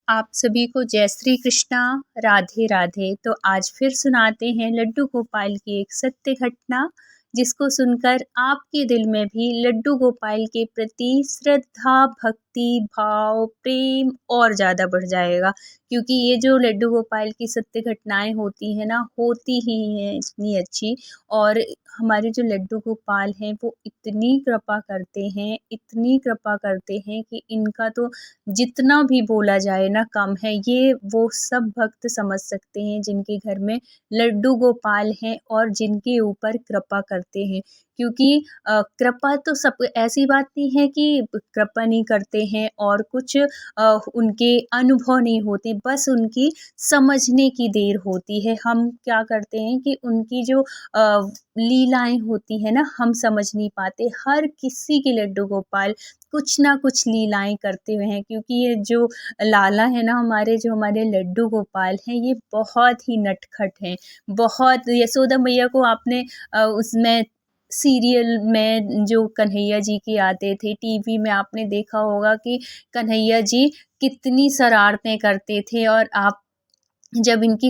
आप सभी को जय श्री कृष्णा, राधे राधे। तो आज फिर सुनाते हैं लड्डू गोपाल की एक सत्य घटना, जिसको सुनकर आपके दिल में भी लड्डू गोपाल के प्रति श्रद्धा, भक्ति, भाव, प्रेम और ज़्यादा बढ़ जाएगा। क्योंकि ये जो लड्डू गोपाल की सत्य घटनाएं होती हैं ना, होती ही हैं इतनी अच्छी। और हमारे जो लड्डू गोपाल हैं वो इतनी कृपा करते हैं, इतनी कृपा करते हैं कि इनका तो जितना भी बोला जाए ना कम है। ये वो सब भक्त समझ सकते हैं जिनके घर में लड्डू गोपाल हैं और जिनके ऊपर कृपा करते हैं। क्योंकि कृपा तो सब ऐसी बात नहीं है कि कृपा नहीं करते हैं और कुछ उनके अनुभव नहीं होते, बस उनकी समझने की देर होती है। हम क्या करते हैं कि उनकी जो लीलाएं होती है ना, हम समझ नहीं पाते। हर किसी के लड्डू गोपाल कुछ ना कुछ लीलाएं करते हुए हैं, क्योंकि ये जो लाला है ना, जो हमारे लड्डू गोपाल हैं, ये बहुत ही नटखट हैं। बहुत यशोदा मैया को आपने उसमें सीरियल में जो कन्हैया जी के आते थे टीवी में, आपने देखा होगा कि कन्हैया जी कितनी शरारतें करते थे। और आप जब इनकी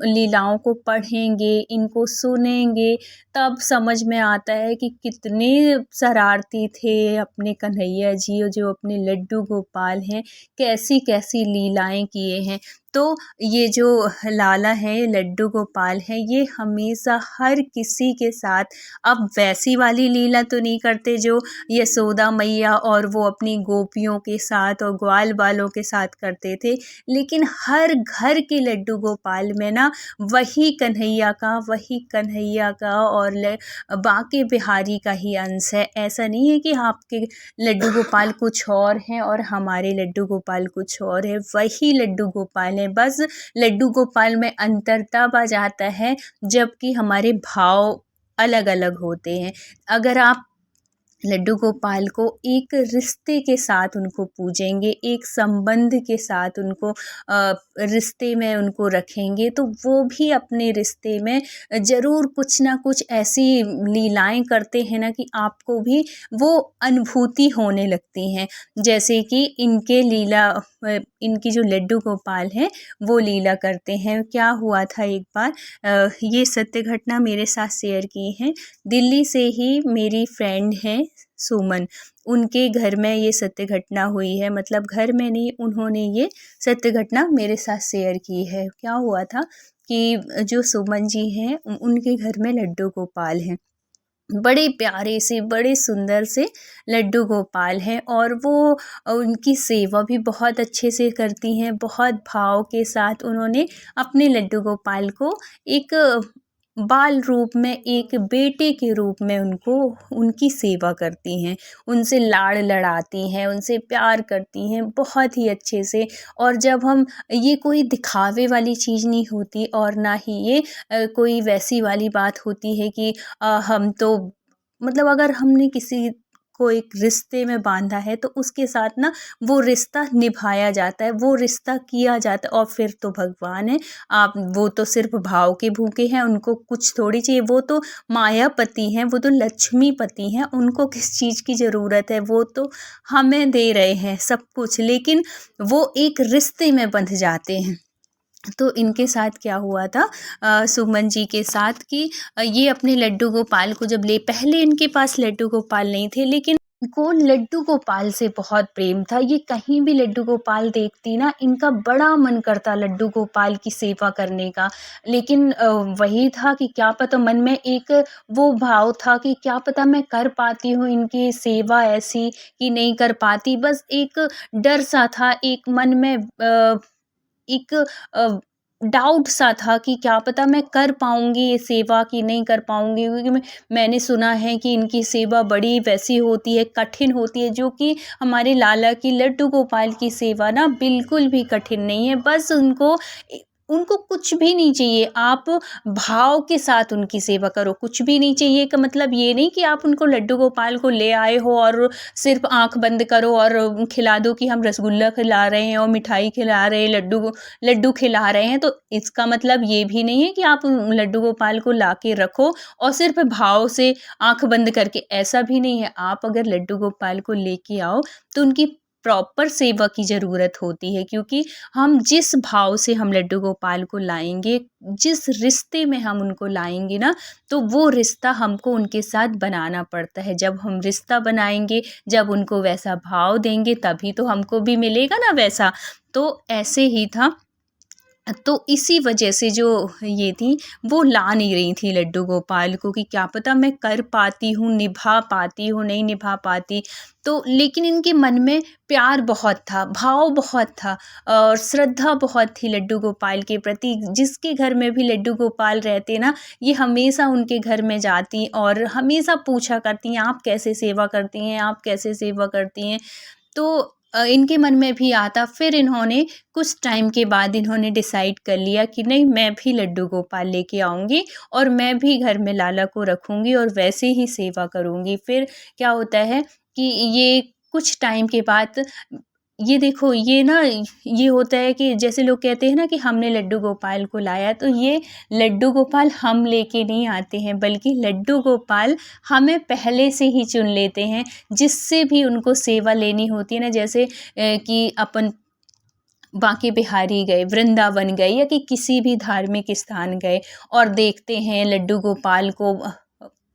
लीलाओं को पढ़ेंगे, इनको सुनेंगे, तब समझ में आता है कि कितने शरारती थे अपने कन्हैया जी, और जो अपने लड्डू गोपाल हैं, कैसी-कैसी लीलाएँ किए हैं। तो ये जो लाला है, लड्डू गोपाल हैं, ये हमेशा हर किसी के साथ अब वैसी वाली लीला तो नहीं करते जो यशोदा मैया और वो अपनी गोपियों के साथ और ग्वाल वालों के साथ करते थे। लेकिन हर घर के लड्डू गोपाल में ना वही कन्हैया का और बांके बिहारी का ही अंश है। ऐसा नहीं है कि आपके लड्डू गोपाल कुछ और हैं और हमारे लड्डू गोपाल कुछ और है। वही लड्डू गोपाल है, बस लड्डू गोपाल में अंतर तब आ जाता है जबकि हमारे भाव अलग अलग होते हैं। अगर आप लड्डू गोपाल को एक रिश्ते के साथ उनको पूजेंगे, एक संबंध के साथ उनको रिश्ते में उनको रखेंगे, तो वो भी अपने रिश्ते में ज़रूर कुछ ना कुछ ऐसी लीलाएं करते हैं ना कि आपको भी वो अनुभूति होने लगती हैं। जैसे कि इनकी जो लड्डू गोपाल हैं वो लीला करते हैं। क्या हुआ था एक बार, ये सत्य घटना मेरे साथ शेयर की है। दिल्ली से ही मेरी फ्रेंड है सुमन, उनके घर में ये सत्य घटना हुई है। मतलब घर में नहीं, उन्होंने ये सत्य घटना मेरे साथ शेयर की है। क्या हुआ था कि जो सुमन जी हैं उनके घर में लड्डू गोपाल हैं, बड़े प्यारे से, बड़े सुंदर से लड्डू गोपाल हैं। और वो उनकी सेवा भी बहुत अच्छे से करती हैं। बहुत भाव के साथ उन्होंने अपने लड्डू गोपाल को एक बाल रूप में, एक बेटे के रूप में उनको उनकी सेवा करती हैं, उनसे लाड़ लड़ाती हैं, उनसे प्यार करती हैं बहुत ही अच्छे से। और जब हम, ये कोई दिखावे वाली चीज़ नहीं होती और ना ही ये कोई वैसी वाली बात होती है कि हम तो, मतलब अगर हमने किसी को एक रिश्ते में बांधा है तो उसके साथ ना वो रिश्ता निभाया जाता है, वो रिश्ता किया जाता है। और फिर तो भगवान है, आप वो तो सिर्फ भाव के भूखे हैं, उनको कुछ थोड़ी चाहिए। वो तो मायापति हैं, वो तो लक्ष्मीपति हैं, उनको किस चीज़ की ज़रूरत है, वो तो हमें दे रहे हैं सब कुछ। लेकिन वो एक रिश्ते में बंध जाते हैं। तो इनके साथ क्या हुआ था, सुमन जी के साथ, कि ये अपने लड्डू गोपाल को जब पहले इनके पास लड्डू गोपाल नहीं थे, लेकिन इनको लड्डू गोपाल से बहुत प्रेम था। ये कहीं भी लड्डू गोपाल देखती ना, इनका बड़ा मन करता लड्डू गोपाल की सेवा करने का। लेकिन वही था कि क्या पता, मन में एक वो भाव था कि क्या पता मैं कर पाती हूँ इनकी सेवा ऐसी कि नहीं कर पाती। बस एक डर सा था, एक मन में एक डाउट सा था कि क्या पता मैं कर पाऊँगी ये सेवा कि नहीं कर पाऊँगी। क्योंकि मैंने सुना है कि इनकी सेवा बड़ी वैसी होती है, कठिन होती है, जो कि हमारे लाला की, लड्डू गोपाल की सेवा ना बिल्कुल भी कठिन नहीं है। बस उनको कुछ भी नहीं चाहिए, आप भाव के साथ उनकी सेवा करो। कुछ भी नहीं चाहिए का मतलब ये नहीं कि आप उनको लड्डू गोपाल को ले आए हो और सिर्फ आँख बंद करो और खिला दो कि हम रसगुल्ला खिला रहे हैं और मिठाई खिला रहे हैं, लड्डू खिला रहे हैं। तो इसका मतलब ये भी नहीं है कि आप लड्डू गोपाल को ला के रखो और सिर्फ भाव से आँख बंद करके, ऐसा भी नहीं है। आप अगर लड्डू गोपाल को लेके आओ तो उनकी प्रॉपर सेवा की ज़रूरत होती है, क्योंकि हम जिस भाव से हम लड्डू गोपाल को लाएँगे, जिस रिश्ते में हम उनको लाएँगे ना, तो वो रिश्ता हमको उनके साथ बनाना पड़ता है। जब हम रिश्ता बनाएँगे, जब उनको वैसा भाव देंगे, तभी तो हमको भी मिलेगा ना वैसा। तो ऐसे ही था। तो इसी वजह से जो ये थी, वो ला नहीं रही थी लड्डू गोपाल को कि क्या पता मैं कर पाती हूँ, निभा पाती हूँ, नहीं निभा पाती। तो लेकिन इनके मन में प्यार बहुत था, भाव बहुत था और श्रद्धा बहुत थी लड्डू गोपाल के प्रति। जिसके घर में भी लड्डू गोपाल रहते ना, ये हमेशा उनके घर में जाती और हमेशा पूछा करती हैं, आप कैसे सेवा करती हैं, आप कैसे सेवा करती हैं। तो इनके मन में भी आता। फिर इन्होंने कुछ टाइम के बाद इन्होंने डिसाइड कर लिया कि नहीं, मैं भी लड्डू गोपाल लेके आऊँगी और मैं भी घर में लाला को रखूँगी और वैसे ही सेवा करूँगी। फिर क्या होता है कि ये कुछ टाइम के बाद ये देखो, ये ना, ये होता है कि जैसे लोग कहते हैं ना कि हमने लड्डू गोपाल को लाया, तो ये लड्डू गोपाल हम लेके नहीं आते हैं, बल्कि लड्डू गोपाल हमें पहले से ही चुन लेते हैं। जिससे भी उनको सेवा लेनी होती है ना, जैसे कि अपन बांके बिहारी गए, वृंदावन गए या कि किसी भी धार्मिक स्थान गए और देखते हैं लड्डू गोपाल को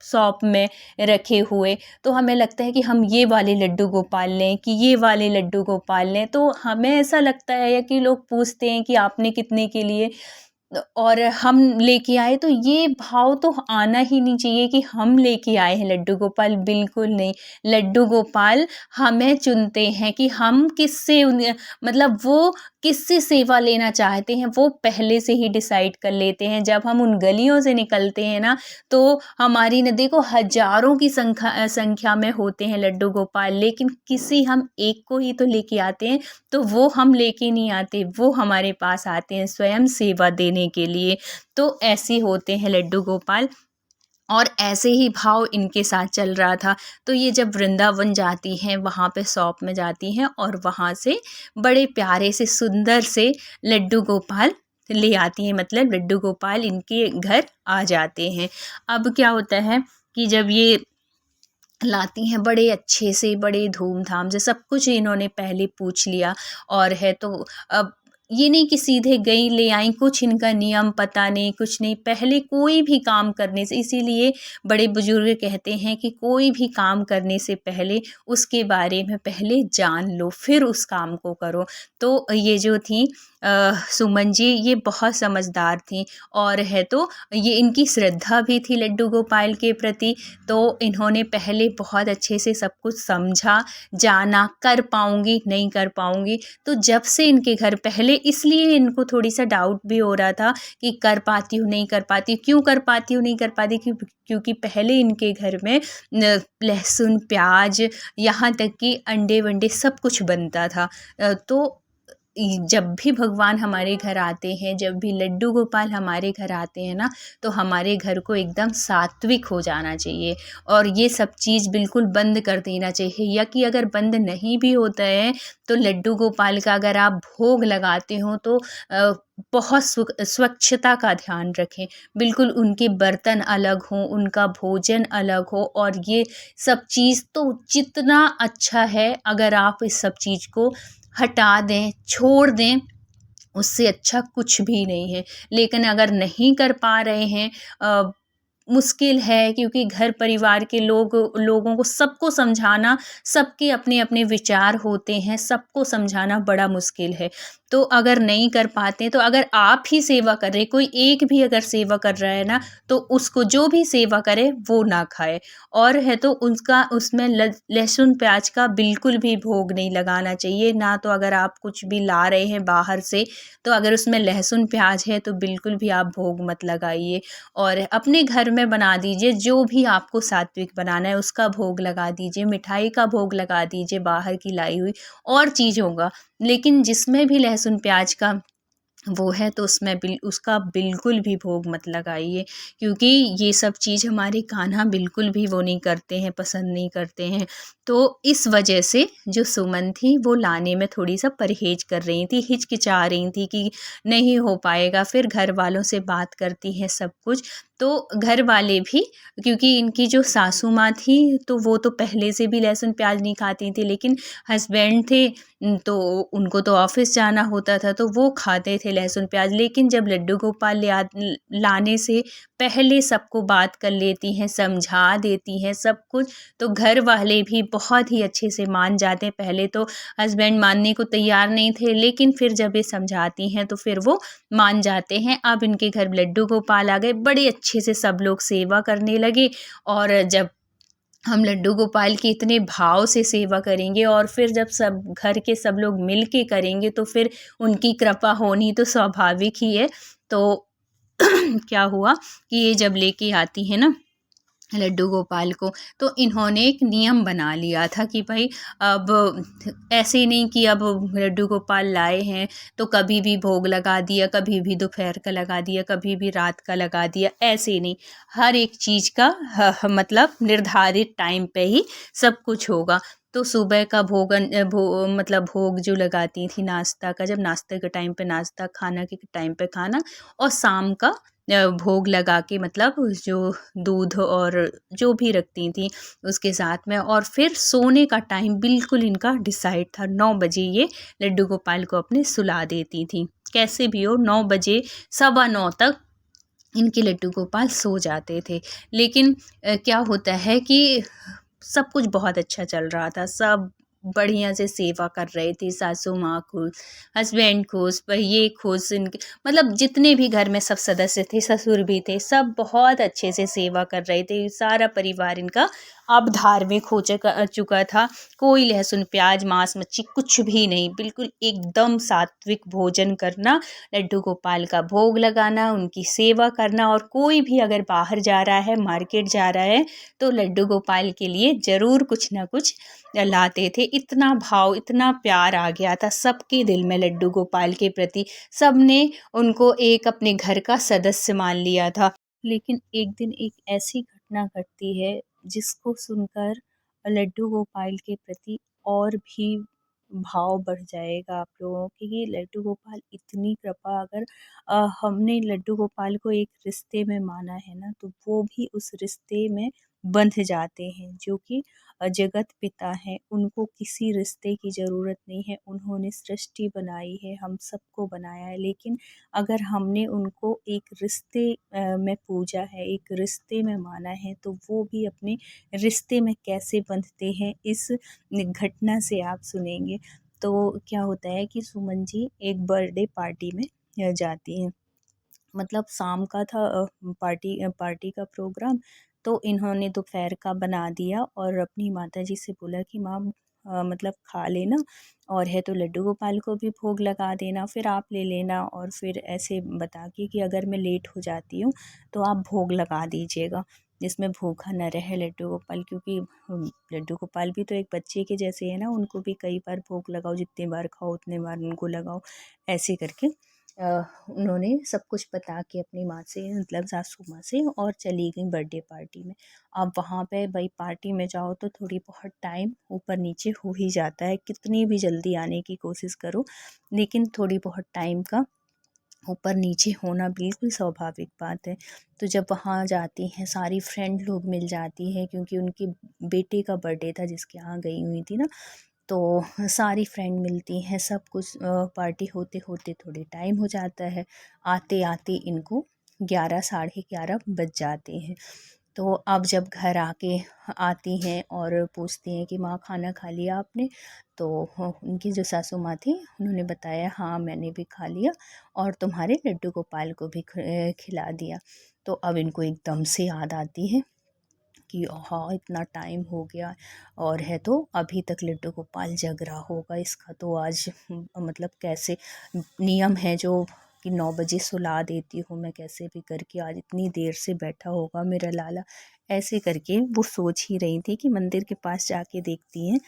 शॉप में रखे हुए, तो हमें लगता है कि हम ये वाले लड्डू गोपाल लें कि ये वाले लड्डू गोपाल लें। तो हमें ऐसा लगता है या कि लोग पूछते हैं कि आपने कितने के लिए, और हम लेके आए, तो ये भाव तो आना ही नहीं चाहिए कि हम लेके आए हैं लड्डू गोपाल, बिल्कुल नहीं। लड्डू गोपाल हमें चुनते हैं कि हम किससे मतलब वो किससे सेवा लेना चाहते हैं, वो पहले से ही डिसाइड कर लेते हैं। जब हम उन गलियों से निकलते हैं ना, तो हमारी न देखो हजारों की संख्या में होते हैं लड्डू गोपाल, लेकिन किसी हम एक को ही तो लेके आते हैं। तो वो हम लेके नहीं आते, वो हमारे पास आते हैं स्वयं सेवा देने के लिए। तो ऐसे होते हैं लड्डू गोपाल और ऐसे ही भाव इनके साथ चल रहा था। तो ये जब वृंदावन जाती हैं, वहाँ पे शॉप में जाती हैं और वहाँ से बड़े प्यारे से सुंदर से लड्डू गोपाल ले आती हैं, मतलब लड्डू गोपाल इनके घर आ जाते हैं। अब क्या होता है कि जब ये लाती हैं बड़े अच्छे से, बड़े धूमधाम से, सब कुछ इन्होंने पहले पूछ लिया और है। तो अब ये नहीं कि सीधे गई ले आई, कुछ इनका नियम पता नहीं, कुछ नहीं। पहले कोई भी काम करने से, इसीलिए बड़े बुजुर्ग कहते हैं कि कोई भी काम करने से पहले उसके बारे में पहले जान लो, फिर उस काम को करो। तो ये जो थी सुमन जी, ये बहुत समझदार थी और है। तो ये इनकी श्रद्धा भी थी लड्डू गोपाल के प्रति। तो इन्होंने पहले बहुत अच्छे से सब कुछ समझा, जाना, कर पाऊँगी नहीं कर पाऊँगी। तो जब से इनके घर, पहले इसलिए इनको थोड़ी सा डाउट भी हो रहा था कि कर पाती हूँ नहीं कर पाती, क्यों कर पाती हूँ नहीं कर पाती, क्योंकि पहले इनके घर में लहसुन, प्याज, यहाँ तक कि अंडे वंडे सब कुछ बनता था। तो जब भी भगवान हमारे घर आते हैं, जब भी लड्डू गोपाल हमारे घर आते हैं ना, तो हमारे घर को एकदम सात्विक हो जाना चाहिए और ये सब चीज़ बिल्कुल बंद कर देना चाहिए। या कि अगर बंद नहीं भी होता है, तो लड्डू गोपाल का अगर आप भोग लगाते हो, तो बहुत स्वच्छता का ध्यान रखें। बिल्कुल उनके बर्तन अलग हों, उनका भोजन अलग हो, और ये सब चीज़ तो जितना अच्छा है, अगर आप इस सब चीज़ को हटा दें, छोड़ दें, उससे अच्छा कुछ भी नहीं है। लेकिन अगर नहीं कर पा रहे हैं, मुश्किल है, क्योंकि घर परिवार के लोगों को सबको समझाना, सबके अपने अपने विचार होते हैं, सबको समझाना बड़ा मुश्किल है। तो अगर नहीं कर पाते, तो अगर आप ही सेवा कर रहे, कोई एक भी अगर सेवा कर रहा है ना, तो उसको जो भी सेवा करे वो ना खाए। और है तो उसका, उसमें लहसुन प्याज का बिल्कुल भी भोग नहीं लगाना चाहिए ना। तो अगर आप कुछ भी ला रहे हैं बाहर से, तो अगर उसमें लहसुन प्याज है, तो बिल्कुल भी आप भोग मत लगाइए। और अपने घर में बना दीजिए, जो भी आपको सात्विक बनाना है उसका भोग लगा दीजिए, मिठाई का भोग लगा दीजिए बाहर की लाई हुई और चीज़ों का। लेकिन जिसमें भी लहसुन प्याज का वो है, तो उसमें उसका बिल्कुल भी भोग मत लगाइए, क्योंकि ये सब चीज़ हमारे कान्हा बिल्कुल भी वो नहीं करते हैं, पसंद नहीं करते हैं। तो इस वजह से जो सुमन थी वो लाने में थोड़ी सा परहेज कर रही थी, हिचकिचा रही थी कि नहीं हो पाएगा। फिर घर वालों से बात करती है सब कुछ, तो घर वाले भी, क्योंकि इनकी जो सासू माँ थी तो वो तो पहले से भी लहसुन प्याज नहीं खाती थी, लेकिन हस्बैंड थे तो उनको तो ऑफिस जाना होता था तो वो खाते थे लहसुन प्याज। लेकिन जब लड्डू गोपाल लाने से पहले सबको बात कर लेती हैं, समझा देती हैं सब कुछ, तो घर वाले भी बहुत ही अच्छे से मान जाते हैं। पहले तो हस्बैंड मानने को तैयार नहीं थे, लेकिन फिर जब ये समझाती हैं तो फिर वो मान जाते हैं। अब इनके घर लड्डू गोपाल आ गए, बड़े अच्छे से सब लोग सेवा करने लगे। और जब हम लड्डू गोपाल की इतने भाव से सेवा करेंगे और फिर जब सब घर के सब लोग मिल के करेंगे तो फिर उनकी कृपा होनी तो स्वाभाविक ही है। तो क्या हुआ कि ये जब लेके आती है ना लड्डू गोपाल को, तो इन्होंने एक नियम बना लिया था कि भाई अब ऐसे नहीं कि अब लड्डू गोपाल लाए हैं तो कभी भी भोग लगा दिया, कभी भी दोपहर का लगा दिया, कभी भी रात का लगा दिया, ऐसे नहीं। हर एक चीज़ का मतलब निर्धारित टाइम पे ही सब कुछ होगा। तो सुबह का मतलब भोग जो लगाती थी नाश्ता का, जब नाश्ते के टाइम पे नाश्ता, खाना के टाइम पे खाना, और शाम का भोग लगा के मतलब जो दूध और जो भी रखती थी उसके साथ में। और फिर सोने का टाइम बिल्कुल इनका डिसाइड था, 9 बजे ये लड्डू गोपाल को अपने सुला देती थी। कैसे भी हो 9 बजे, 9:15 तक इनके लड्डू गोपाल सो जाते थे। लेकिन क्या होता है कि सब कुछ बहुत अच्छा चल रहा था, सब बढ़िया से सेवा कर रहे थे, सासू माँ खुश, हस्बैंड खुश, ये खुश, इनके मतलब जितने भी घर में सब सदस्य थे, ससुर भी थे, सब बहुत अच्छे से सेवा कर रहे थे। सारा परिवार इनका अब धार्मिक हो चुका था। कोई लहसुन प्याज मांस मच्छी कुछ भी नहीं, बिल्कुल एकदम सात्विक भोजन करना, लड्डू गोपाल का भोग लगाना, उनकी सेवा करना। और कोई भी अगर बाहर जा रहा है, मार्केट जा रहा है, तो लड्डू गोपाल के लिए ज़रूर कुछ ना कुछ लाते थे। इतना भाव, इतना प्यार आ गया था सबके दिल में लड्डू गोपाल के प्रति। सबने उनको एक अपने घर का सदस्य मान लिया था। लेकिन एक दिन एक ऐसी घटना घटती है जिसको सुनकर लड्डू गोपाल के प्रति और भी भाव बढ़ जाएगा आप लोगों के। ये लड्डू गोपाल इतनी कृपा, अगर हमने लड्डू गोपाल को एक रिश्ते में माना है ना, तो वो भी उस रिश्ते में बंध जाते हैं। जो कि जगत पिता हैं, उनको किसी रिश्ते की ज़रूरत नहीं है। उन्होंने सृष्टि बनाई है, हम सबको बनाया है, लेकिन अगर हमने उनको एक रिश्ते में पूजा है, एक रिश्ते में माना है, तो वो भी अपने रिश्ते में कैसे बंधते हैं इस घटना से आप सुनेंगे। तो क्या होता है कि सुमन जी एक बर्थडे पार्टी में जाती हैं। मतलब शाम का था पार्टी का प्रोग्राम। तो इन्होंने दोपहर का बना दिया और अपनी माताजी से बोला कि माँ मतलब खा लेना, और है तो लड्डू गोपाल को भी भोग लगा देना, फिर आप ले लेना। और फिर ऐसे बता के कि अगर मैं लेट हो जाती हूँ तो आप भोग लगा दीजिएगा, जिसमें भूखा न रहे लड्डू गोपाल। क्योंकि लड्डू गोपाल भी तो एक बच्चे के जैसे है ना, उनको भी कई बार भोग लगाओ, जितने बार खाओ उतने बार उनको लगाओ, ऐसे करके उन्होंने सब कुछ बता के अपनी माँ से, मतलब सासू माँ से, और चली गई बर्थडे पार्टी में। अब वहाँ पे भाई पार्टी में जाओ तो थोड़ी बहुत टाइम ऊपर नीचे हो ही जाता है, कितनी भी जल्दी आने की कोशिश करो, लेकिन थोड़ी बहुत टाइम का ऊपर नीचे होना बिल्कुल स्वाभाविक बात है। तो जब वहाँ जाती हैं, सारी फ्रेंड लोग मिल जाती हैं, क्योंकि उनके बेटे का बर्थडे था जिसके यहाँ गई हुई थी ना। तो सारी फ्रेंड मिलती हैं, सब कुछ पार्टी होते होते थोड़े टाइम हो जाता है। आते आते इनको 11 साढ़े 11 बज जाते हैं। तो अब जब घर आके आती हैं और पूछती हैं कि माँ खाना खा लिया आपने, तो उनकी जो सासू माँ थी उन्होंने बताया हाँ मैंने भी खा लिया, और तुम्हारे लड्डू गोपाल को भी खिला दिया। तो अब इनको एकदम से याद आती है कि हाँ इतना टाइम हो गया, और है तो अभी तक लड्डू गोपाल जग रहा होगा, इसका तो आज मतलब कैसे नियम है जो कि 9 बजे सुला देती हूँ मैं, कैसे भी करके आज इतनी देर से बैठा होगा मेरा लाला। ऐसे करके वो सोच ही रही थी कि मंदिर के पास जाके देखती हैं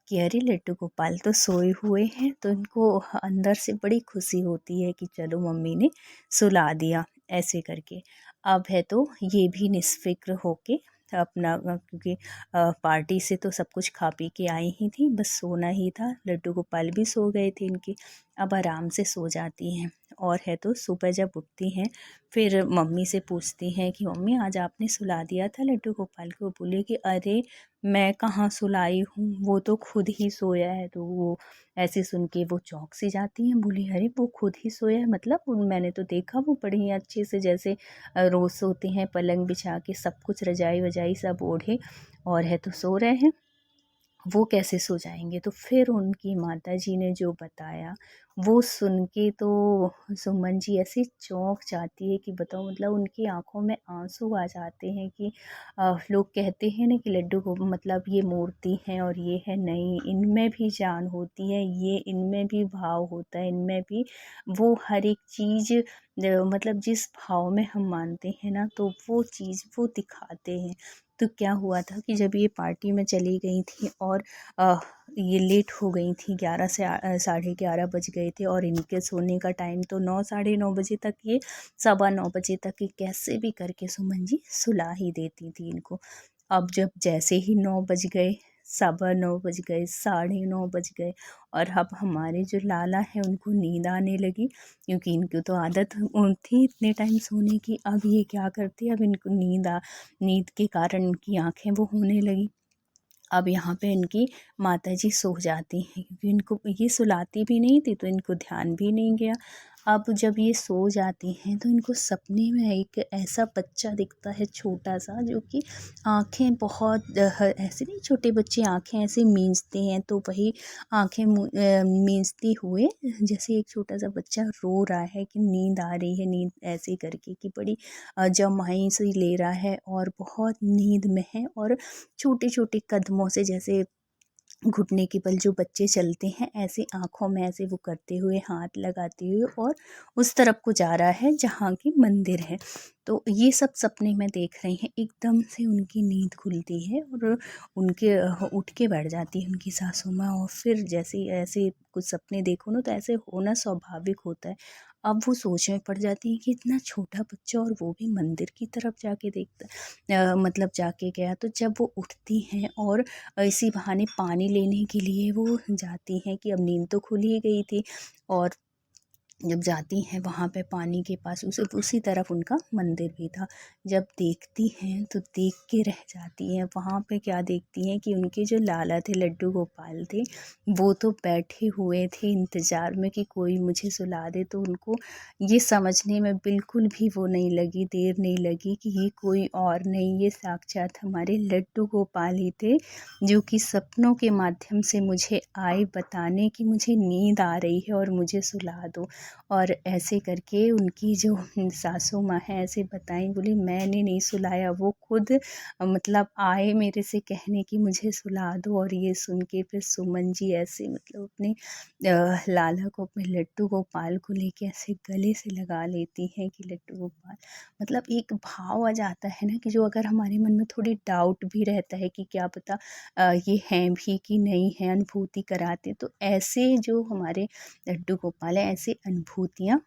कि अरे लड्डू गोपाल तो सोए हुए हैं। तो इनको अंदर से बड़ी खुशी होती है कि चलो मम्मी ने सुला दिया, ऐसे करके। अब है तो ये भी निस्फ़िक्र होके अपना क्योंकि पार्टी से तो सब कुछ खा पी के आई ही थी, बस सोना ही था। लड्डू गोपाल भी सो गए थे इनके, अब आराम से सो जाती हैं। और है तो सुबह जब उठती हैं फिर मम्मी से पूछती हैं कि मम्मी आज आपने सुला दिया था लड्डू गोपाल को। बोले कि अरे मैं कहाँ सुलाई हूँ, वो तो खुद ही सोया है। तो वो ऐसे सुन के वो चौंक सी जाती हैं, बोली अरे वो खुद ही सोया है मतलब? मैंने तो देखा वो बड़ी अच्छे से जैसे रोज़ सोते हैं पलंग बिछा के, सब कुछ रजाई वजाई सब ओढ़े और है तो सो रहे हैं, वो कैसे सो जाएंगे? तो फिर उनकी माताजी ने जो बताया वो सुन के तो सुमन जी ऐसी चौंक जाती है कि बताओ, मतलब उनकी आंखों में आंसू आ जाते हैं कि लोग कहते हैं ना कि लड्डू को मतलब ये मूर्ति हैं और ये है नहीं, इनमें भी जान होती है, ये इनमें भी भाव होता है, इनमें भी वो हर एक चीज़ मतलब जिस भाव में हम मानते हैं ना तो वो चीज़ वो दिखाते हैं। तो क्या हुआ था कि जब ये पार्टी में चली गई थी और ये लेट हो गई थी, 11 से 11:30 बज गए थे और इनके सोने का टाइम तो 9 साढ़े 9 बजे तक, ये 9:15 बजे तक ये कैसे भी करके सुमन जी सुला ही देती थी इनको। अब जब जैसे ही 9 बज गए, 9:15 बज गए, 9:30 बज गए और अब हमारे जो लाला हैं उनको नींद आने लगी, क्योंकि इनको तो आदत थी इतने टाइम सोने की। अब ये क्या करती है, अब इनको नींद के कारण इनकी आँखें वो होने लगी। अब यहाँ पे इनकी माताजी सो जाती हैं, क्योंकि इनको ये सुलाती भी नहीं थी तो इनको ध्यान भी नहीं गया। अब जब ये सो जाती हैं तो इनको सपने में एक ऐसा बच्चा दिखता है छोटा सा, जो कि आँखें बहुत ऐसे नहीं, छोटे बच्चे आँखें ऐसे मींचते हैं तो वही आँखें मींचते हुए जैसे एक छोटा सा बच्चा रो रहा है कि नींद आ रही है, नींद ऐसे करके कि बड़ी जमाई सी ले रहा है और बहुत नींद में है। और छोटे छोटे कदमों से जैसे घुटने के बल जो बच्चे चलते हैं, ऐसे आँखों में ऐसे वो करते हुए, हाथ लगाते हुए और उस तरफ को जा रहा है जहाँ की मंदिर है। तो ये सब सपने में देख रहे हैं। एकदम से उनकी नींद खुलती है और उनके उठ के बैठ जाती है उनकी सासू माँ। और फिर जैसे ऐसे कुछ सपने देखो ना तो ऐसे होना स्वाभाविक होता है। अब वो सोच में पड़ जाती है कि इतना छोटा बच्चा और वो भी मंदिर की तरफ जाके देखता मतलब जाके गया। तो जब वो उठती हैं और इसी बहाने पानी लेने के लिए वो जाती हैं कि अब नींद तो खुल ही गई थी, और जब जाती हैं वहाँ पे पानी के पास उसी तरफ उनका मंदिर भी था। जब देखती हैं तो देख के रह जाती हैं। वहाँ पे क्या देखती हैं कि उनके जो लाला थे, लड्डू गोपाल थे, वो तो बैठे हुए थे इंतज़ार में कि कोई मुझे सुला दे। तो उनको ये समझने में बिल्कुल भी वो नहीं लगी, देर नहीं लगी कि ये कोई और नहीं, ये साक्षात हमारे लड्डू गोपाल ही थे, जो कि सपनों के माध्यम से मुझे आए बताने कि मुझे नींद आ रही है और मुझे सुला दो। और ऐसे करके उनकी जो सासू माँ है ऐसे बताई, बोली मैंने नहीं सुलाया, वो खुद मतलब आए मेरे से कहने की मुझे सुला दो। और ये सुन के फिर सुमन जी ऐसे मतलब अपने लाला को, अपने लड्डू गोपाल को लेके ऐसे गले से लगा लेती हैं कि लड्डू गोपाल, मतलब एक भाव आ जाता है ना कि जो अगर हमारे मन में थोड़ी डाउट भी रहता है कि क्या पता ये हैं भी कि नहीं है, अनुभूति कराते, तो ऐसे जो हमारे लड्डू गोपाल है ऐसी अनुभूतियाँ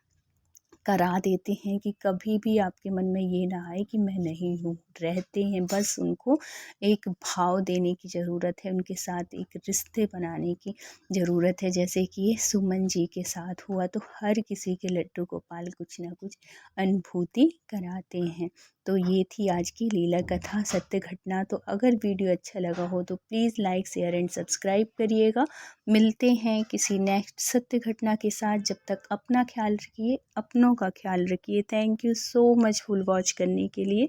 करा देते हैं कि कभी भी आपके मन में ये ना आए कि मैं नहीं हूँ। रहते हैं, बस उनको एक भाव देने की ज़रूरत है, उनके साथ एक रिश्ते बनाने की ज़रूरत है। जैसे कि ये सुमन जी के साथ हुआ, तो हर किसी के लड्डू गोपाल कुछ ना कुछ अनुभूति कराते हैं। तो ये थी आज की लीला कथा, सत्य घटना। तो अगर वीडियो अच्छा लगा हो तो please like, share and subscribe करिएगा। मिलते हैं किसी नेक्स्ट सत्य घटना के साथ। जब तक अपना ख्याल रखिए, अपनों का ख्याल रखिए। Thank you so much full watch करने के लिए।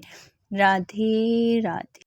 राधे राधे।